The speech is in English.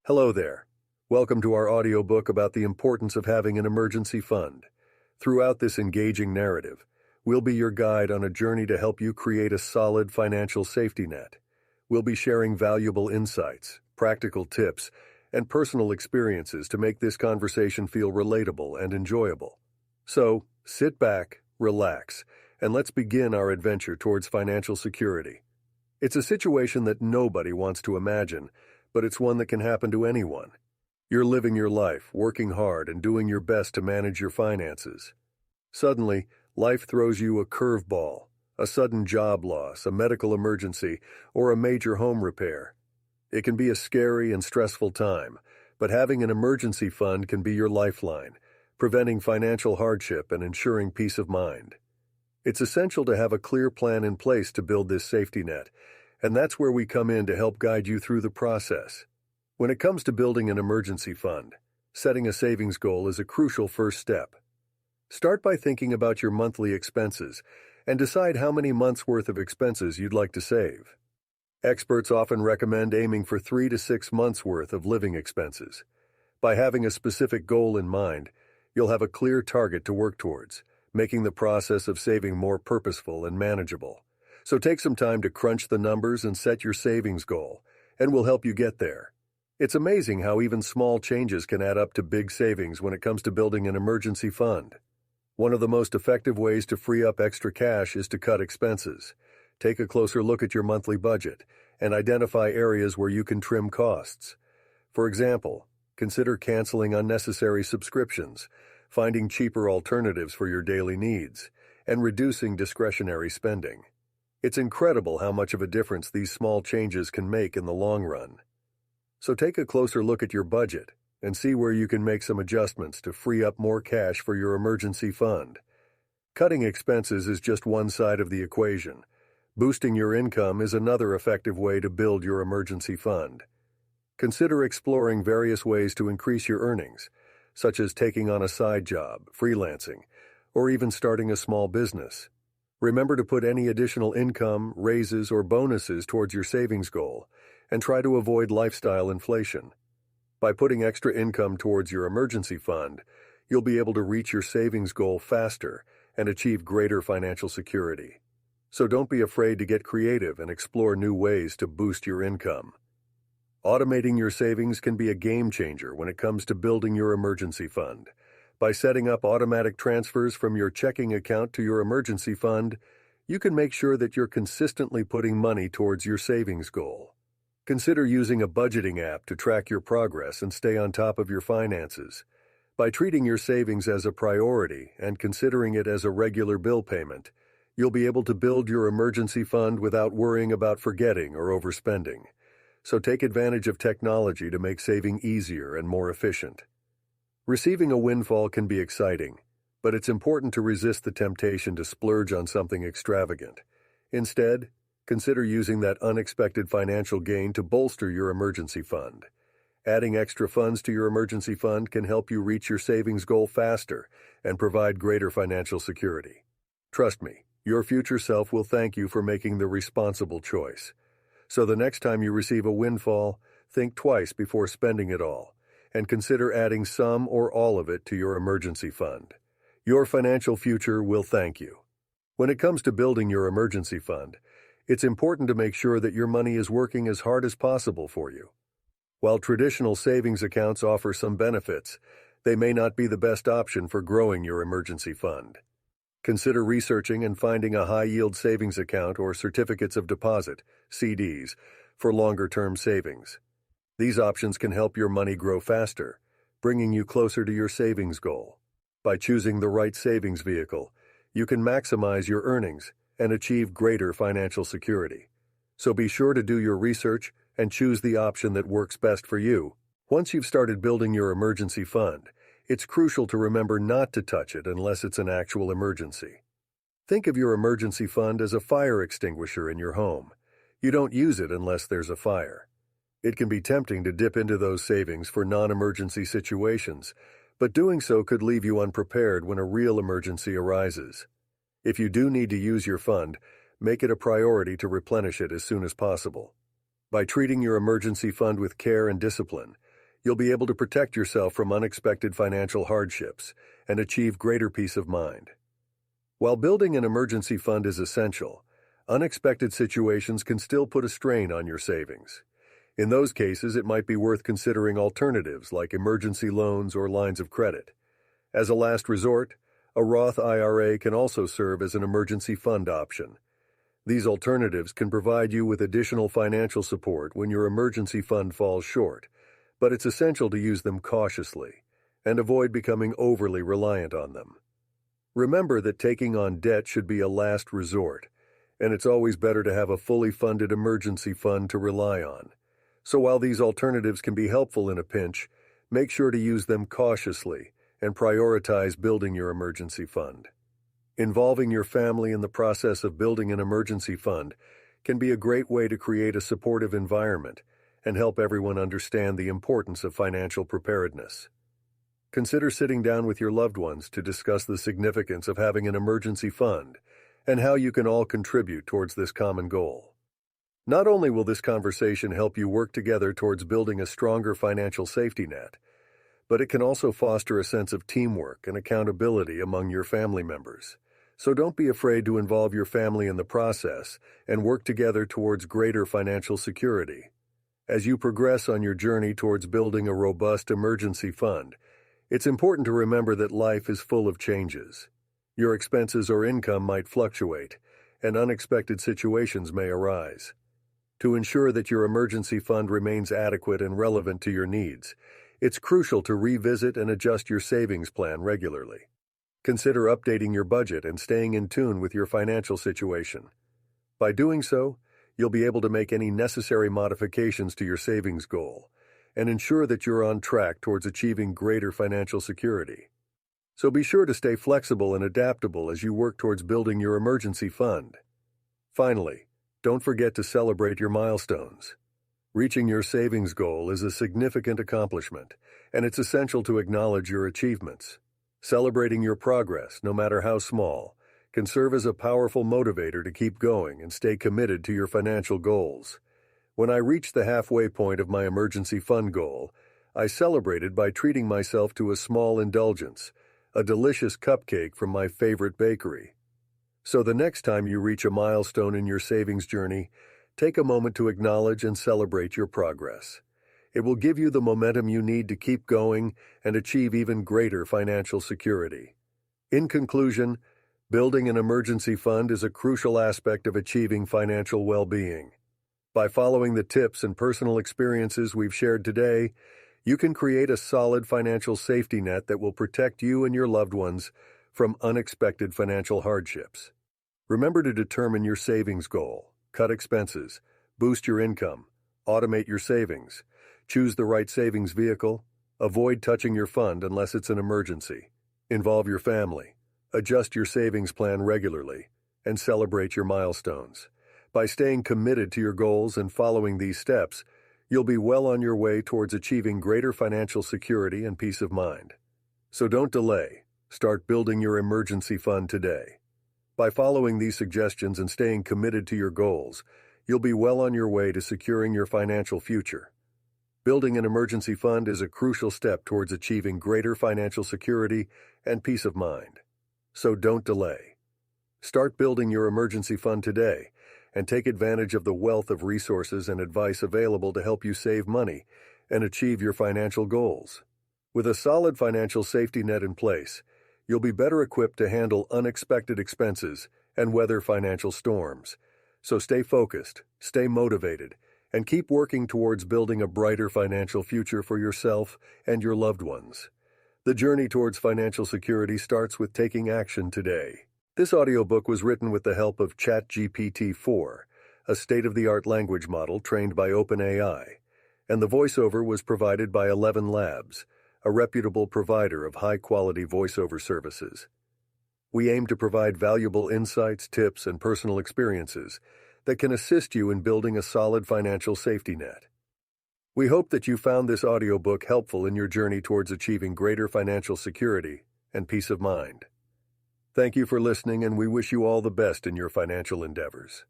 Hello there. Welcome to our audiobook about the importance of having an emergency fund. Throughout this engaging narrative, we'll be your guide on a journey to help you create a solid financial safety net. We'll be sharing valuable insights, practical tips, and personal experiences to make this conversation feel relatable and enjoyable. So, sit back, relax, and let's begin our adventure towards financial security. It's a situation that nobody wants to imagine, but it's one that can happen to anyone. You're living your life, working hard, and doing your best to manage your finances. Suddenly, life throws you a curveball, a sudden job loss, a medical emergency, or a major home repair. It can be a scary and stressful time, but having an emergency fund can be your lifeline, preventing financial hardship and ensuring peace of mind. It's essential to have a clear plan in place to build this safety net, and that's where we come in to help guide you through the process. When it comes to building an emergency fund, setting a savings goal is a crucial first step. Start by thinking about your monthly expenses and decide how many months' worth of expenses you'd like to save. Experts often recommend aiming for 3 to 6 months' worth of living expenses. By having a specific goal in mind, you'll have a clear target to work towards, making the process of saving more purposeful and manageable. So take some time to crunch the numbers and set your savings goal, and we'll help you get there. It's amazing how even small changes can add up to big savings when it comes to building an emergency fund. One of the most effective ways to free up extra cash is to cut expenses. Take a closer look at your monthly budget and identify areas where you can trim costs. For example, consider canceling unnecessary subscriptions, finding cheaper alternatives for your daily needs, and reducing discretionary spending. It's incredible how much of a difference these small changes can make in the long run. So take a closer look at your budget and see where you can make some adjustments to free up more cash for your emergency fund. Cutting expenses is just one side of the equation. Boosting your income is another effective way to build your emergency fund. Consider exploring various ways to increase your earnings, such as taking on a side job, freelancing, or even starting a small business. Remember to put any additional income, raises, or bonuses towards your savings goal, and try to avoid lifestyle inflation. By putting extra income towards your emergency fund, you'll be able to reach your savings goal faster and achieve greater financial security. So don't be afraid to get creative and explore new ways to boost your income. Automating your savings can be a game changer when it comes to building your emergency fund. By setting up automatic transfers from your checking account to your emergency fund, you can make sure that you're consistently putting money towards your savings goal. Consider using a budgeting app to track your progress and stay on top of your finances. By treating your savings as a priority and considering it as a regular bill payment, you'll be able to build your emergency fund without worrying about forgetting or overspending. So take advantage of technology to make saving easier and more efficient. Receiving a windfall can be exciting, but it's important to resist the temptation to splurge on something extravagant. Instead, consider using that unexpected financial gain to bolster your emergency fund. Adding extra funds to your emergency fund can help you reach your savings goal faster and provide greater financial security. Trust me, your future self will thank you for making the responsible choice. So the next time you receive a windfall, think twice before spending it all, and consider adding some or all of it to your emergency fund. Your financial future will thank you. When it comes to building your emergency fund, it's important to make sure that your money is working as hard as possible for you. While traditional savings accounts offer some benefits, they may not be the best option for growing your emergency fund. Consider researching and finding a high-yield savings account or certificates of deposit, CDs, for longer-term savings. These options can help your money grow faster, bringing you closer to your savings goal. By choosing the right savings vehicle, you can maximize your earnings and achieve greater financial security. So be sure to do your research and choose the option that works best for you. Once you've started building your emergency fund, it's crucial to remember not to touch it unless it's an actual emergency. Think of your emergency fund as a fire extinguisher in your home. You don't use it unless there's a fire. It can be tempting to dip into those savings for non-emergency situations, but doing so could leave you unprepared when a real emergency arises. If you do need to use your fund, make it a priority to replenish it as soon as possible. By treating your emergency fund with care and discipline, you'll be able to protect yourself from unexpected financial hardships and achieve greater peace of mind. While building an emergency fund is essential, unexpected situations can still put a strain on your savings. In those cases, it might be worth considering alternatives like emergency loans or lines of credit. As a last resort, a Roth IRA can also serve as an emergency fund option. These alternatives can provide you with additional financial support when your emergency fund falls short, but it's essential to use them cautiously and avoid becoming overly reliant on them. Remember that taking on debt should be a last resort, and it's always better to have a fully funded emergency fund to rely on. So while these alternatives can be helpful in a pinch, make sure to use them cautiously and prioritize building your emergency fund. Involving your family in the process of building an emergency fund can be a great way to create a supportive environment and help everyone understand the importance of financial preparedness. Consider sitting down with your loved ones to discuss the significance of having an emergency fund and how you can all contribute towards this common goal. Not only will this conversation help you work together towards building a stronger financial safety net, but it can also foster a sense of teamwork and accountability among your family members. So don't be afraid to involve your family in the process and work together towards greater financial security. As you progress on your journey towards building a robust emergency fund, it's important to remember that life is full of changes. Your expenses or income might fluctuate, and unexpected situations may arise. To ensure that your emergency fund remains adequate and relevant to your needs, it's crucial to revisit and adjust your savings plan regularly. Consider updating your budget and staying in tune with your financial situation. By doing so, you'll be able to make any necessary modifications to your savings goal and ensure that you're on track towards achieving greater financial security. So be sure to stay flexible and adaptable as you work towards building your emergency fund. Finally, don't forget to celebrate your milestones. Reaching your savings goal is a significant accomplishment, and it's essential to acknowledge your achievements. Celebrating your progress, no matter how small, can serve as a powerful motivator to keep going and stay committed to your financial goals. When I reached the halfway point of my emergency fund goal, I celebrated by treating myself to a small indulgence, a delicious cupcake from my favorite bakery. So the next time you reach a milestone in your savings journey, take a moment to acknowledge and celebrate your progress. It will give you the momentum you need to keep going and achieve even greater financial security. In conclusion, building an emergency fund is a crucial aspect of achieving financial well-being. By following the tips and personal experiences we've shared today, you can create a solid financial safety net that will protect you and your loved ones from unexpected financial hardships. Remember to determine your savings goal, cut expenses, boost your income, automate your savings, choose the right savings vehicle, avoid touching your fund unless it's an emergency, involve your family, adjust your savings plan regularly, and celebrate your milestones. By staying committed to your goals and following these steps, you'll be well on your way towards achieving greater financial security and peace of mind. So don't delay. Start building your emergency fund today. By following these suggestions and staying committed to your goals, you'll be well on your way to securing your financial future. Building an emergency fund is a crucial step towards achieving greater financial security and peace of mind. So don't delay. Start building your emergency fund today and take advantage of the wealth of resources and advice available to help you save money and achieve your financial goals. With a solid financial safety net in place, you'll be better equipped to handle unexpected expenses and weather financial storms. So stay focused, stay motivated, and keep working towards building a brighter financial future for yourself and your loved ones. The journey towards financial security starts with taking action today. This audiobook was written with the help of ChatGPT-4, a state-of-the-art language model trained by OpenAI, and the voiceover was provided by 11 Labs, a reputable provider of high-quality voiceover services. We aim to provide valuable insights, tips, and personal experiences that can assist you in building a solid financial safety net. We hope that you found this audiobook helpful in your journey towards achieving greater financial security and peace of mind. Thank you for listening, and we wish you all the best in your financial endeavors.